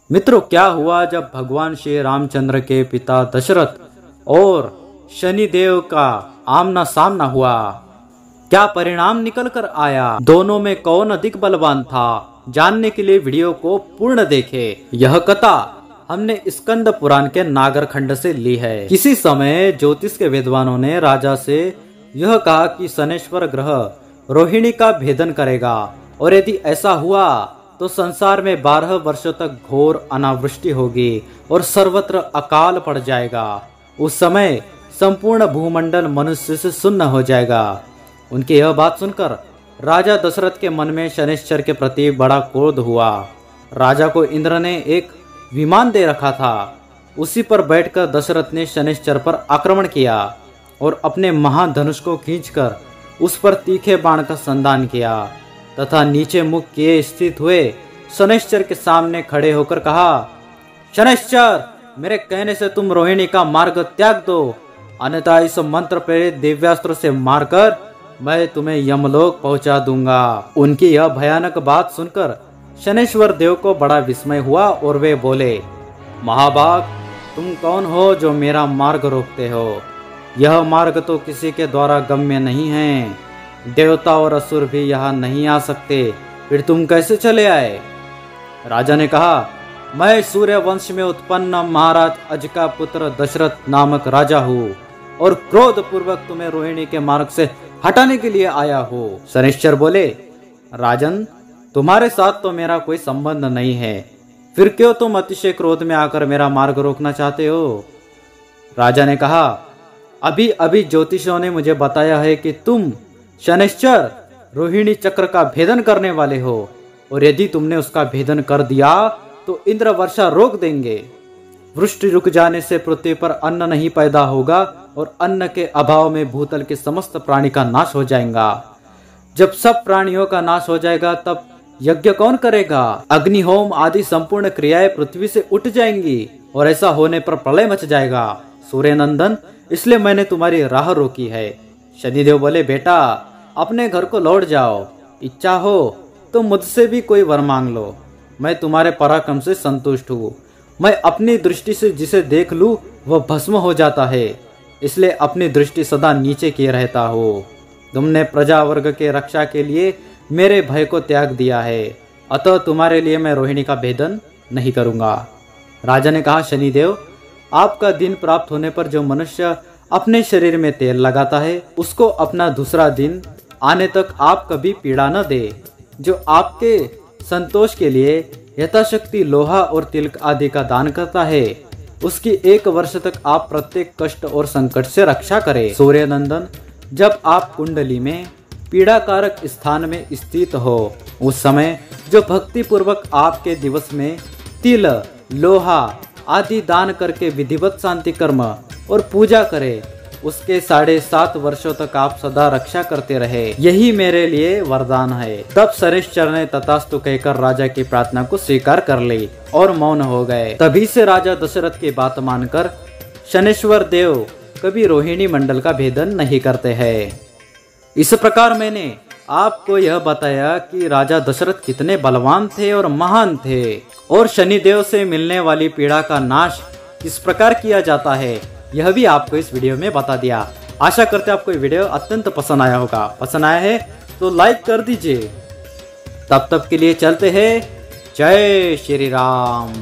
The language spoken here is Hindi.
मित्रों, क्या हुआ जब भगवान श्री रामचंद्र के पिता दशरथ और शनिदेव का आमना सामना हुआ? क्या परिणाम निकल कर आया? दोनों में कौन अधिक बलवान था? जानने के लिए वीडियो को पूर्ण देखें। यह कथा हमने स्कंद पुराण के नागर खंड से ली है। किसी समय ज्योतिष के विद्वानों ने राजा से यह कहा कि शनेश्वर ग्रह रोहिणी का भेदन करेगा और यदि ऐसा हुआ तो संसार में 12 वर्षों तक घोर अनावृष्टि होगी और सर्वत्र अकाल पड़ जाएगा। उस समय संपूर्ण भूमंडल मनुष्य से सुन्न हो जाएगा। उनकी यह बात सुनकर राजा दशरथ के मन में शनिश्चर के प्रति बड़ा क्रोध हुआ। राजा को इंद्र ने एक विमान दे रखा था। उसी पर बैठकर दशरथ ने शनिश्चर पर आक्रमण किया और अपने महाधनुष को खींचकर उस पर तीखे बाण का संधान किया तथा नीचे मुख किए स्थित हुए शनिश्चर के सामने खड़े होकर कहा, शनिश्चर, मेरे कहने से तुम रोहिणी का मार्ग त्याग दो, अन्यथा इस मंत्र प्रेरित दिव्यास्त्र से मारकर मैं तुम्हें यमलोक पहुंचा दूंगा। उनकी यह भयानक बात सुनकर शनेश्वर देव को बड़ा विस्मय हुआ और वे बोले, महाभाग, तुम कौन हो जो मेरा मार्ग रोकते हो? यह मार्ग तो किसी के द्वारा गम्य नहीं है। देवता और असुर भी यहाँ नहीं आ सकते, फिर तुम कैसे चले आए? राजा ने कहा, मैं सूर्य वंश में उत्पन्न महाराज अज का पुत्र दशरथ नामक राजा हूँ और क्रोध पूर्वक तुम्हें रोहिणी के मार्ग से हटाने के लिए आया हूँ। शनिश्चर बोले, राजन, तुम्हारे साथ तो मेरा कोई संबंध नहीं है, फिर क्यों तुम अतिशय क्रोध में आकर मेरा मार्ग रोकना चाहते हो? राजा ने कहा, अभी अभी ज्योतिषियों ने मुझे बताया है कि तुम शनिश्चर रोहिणी चक्र का भेदन करने वाले हो और यदि तुमने उसका भेदन कर दिया तो इंद्र वर्षा रोक देंगे। वृष्टि रुक जाने से पृथ्वी पर अन्न नहीं पैदा होगा और अन्न के अभाव में भूतल के समस्त प्राणी का नाश हो जाएगा। जब सब प्राणियों का नाश हो जाएगा तब यज्ञ कौन करेगा? अग्निहोम आदि संपूर्ण क्रियाएं पृथ्वी से उठ जाएंगी और ऐसा होने पर प्रलय मच जाएगा। सूर्य नंदन, इसलिए मैंने तुम्हारी राह रोकी है। शनिदेव बोले, बेटा, अपने घर को लौट जाओ। इच्छा हो तो मुझसे भी कोई वर मांग लो, मैं तुम्हारे पराक्रम से संतुष्ट हूँ। मैं अपनी दृष्टि से जिसे देख लूँ वह भस्म हो जाता है, इसलिए अपनी दृष्टि सदा नीचे किए रहता हूँ। तुमने प्रजा वर्ग के रक्षा के लिए मेरे भय को त्याग दिया है, अतः तुम्हारे लिए मैं रोहिणी का भेदन नहीं करूँगा। राजा ने कहा, शनिदेव, आपका दिन प्राप्त होने पर जो मनुष्य अपने शरीर में तेल लगाता है उसको अपना दूसरा दिन आने तक आप कभी पीड़ा न दे। जो आपके संतोष के लिए यथाशक्ति लोहा और तिलक आदि का दान करता है उसकी 1 वर्ष तक आप प्रत्येक कष्ट और संकट से रक्षा करें। सूर्य नंदन, जब आप कुंडली में पीड़ाकारक स्थान में स्थित हो उस समय जो भक्ति पूर्वक आपके दिवस में तिल, लोहा आदि दान करके विधिवत शांति कर्म और पूजा करे उसके 7.5 वर्षों तक आप सदा रक्षा करते रहे, यही मेरे लिए वरदान है। तब शनिश्चर ने तथास्तु कहकर राजा की प्रार्थना को स्वीकार कर ली और मौन हो गए। तभी से राजा दशरथ की बात मानकर शनेश्वर देव कभी रोहिणी मंडल का भेदन नहीं करते हैं। इस प्रकार मैंने आपको यह बताया कि राजा दशरथ कितने बलवान थे और महान थे और शनिदेव से मिलने वाली पीड़ा का नाश किस प्रकार किया जाता है, यह भी आपको इस वीडियो में बता दिया। आशा करते हैं आपको ये वीडियो अत्यंत पसंद आया होगा। पसंद आया है तो लाइक कर दीजिए। तब तक के लिए चलते हैं। जय श्री राम।